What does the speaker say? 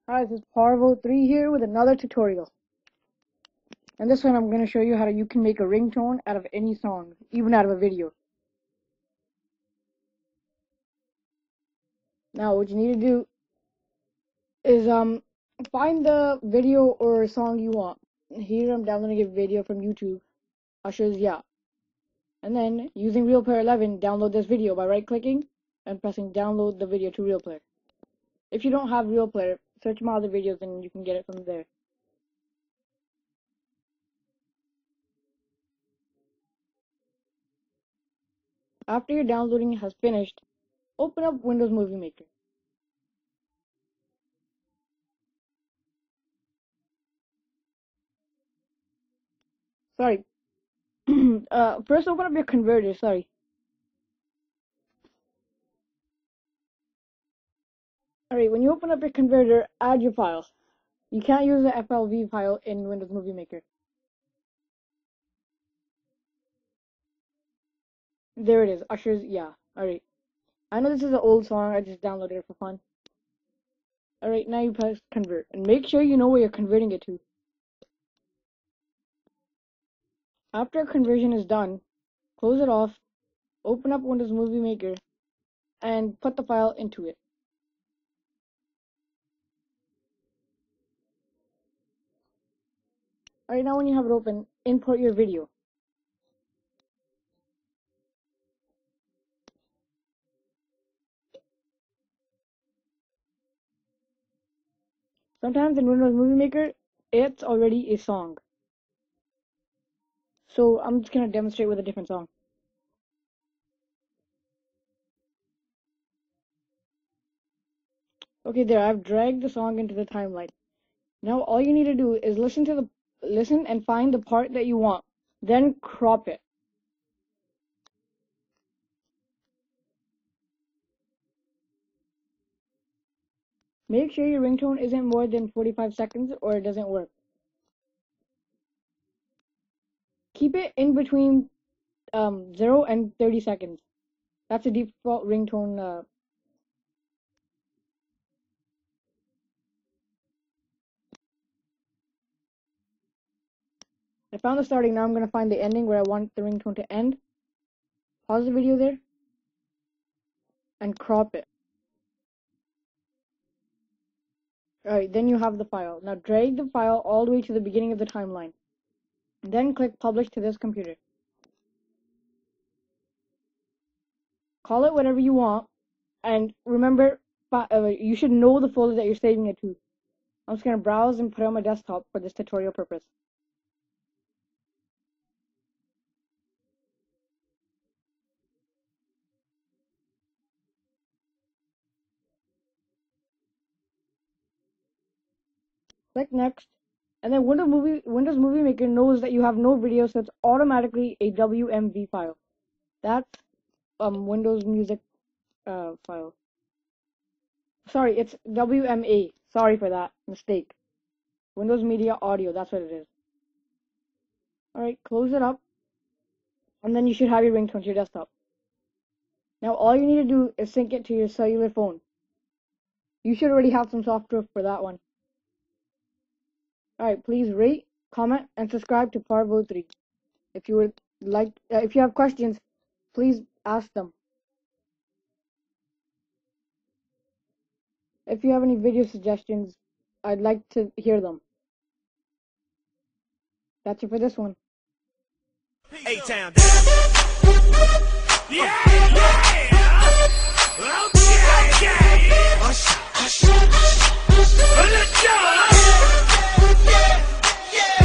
Hi, this is Parvo3 here with another tutorial. And this one I'm going to show you how you can make a ringtone out of any song, even out of a video. Now what you need to do is find the video or song you want. Here I'm downloading a video from YouTube, Usher's Yeah. And then using Real Player 11, download this video by right clicking and pressing download the video to Real Player. If you don't have Real Player, search my other videos and you can get it from there. After your downloading has finished, open up Windows Movie Maker. Sorry. First open up your converter, sorry. Alright, when you open up your converter, add your files. You can't use the FLV file in Windows Movie Maker. There it is, Usher's Yeah. Alright. I know this is an old song, I just downloaded it for fun. Alright, now you press convert. And make sure you know where you're converting it to. After conversion is done, close it off, open up Windows Movie Maker, and put the file into it. Alright, now when you have it open, import your video. Sometimes in Windows Movie Maker, it's already a song. So I'm just going to demonstrate with a different song. Okay, there, I've dragged the song into the timeline. Now all you need to do is listen and find the part that you want. Then crop it. Make sure your ringtone isn't more than 45 seconds or it doesn't work. Keep it in between 0 and 30 seconds. That's a default ringtone. I found the starting, now I'm going to find the ending where I want the ringtone to end. Pause the video there and crop it. Alright, then you have the file. Now drag the file all the way to the beginning of the timeline. Then click publish to this computer. Call it whatever you want, and remember, you should know the folder that you're saving it to. I'm just going to browse and put it on my desktop for this tutorial purpose. Click next, and then Windows Movie Maker knows that you have no video, so it's automatically a WMV file. That's Windows Music file. Sorry, it's WMA. Sorry for that mistake. Windows Media Audio, that's what it is. Alright, close it up, and then you should have your ringtone to your desktop. Now all you need to do is sync it to your cellular phone. You should already have some software for that one. Alright, please rate, comment, and subscribe to Parvo3. If you would like, if you have questions, please ask them. If you have any video suggestions, I'd like to hear them. That's it for this one. A-Town.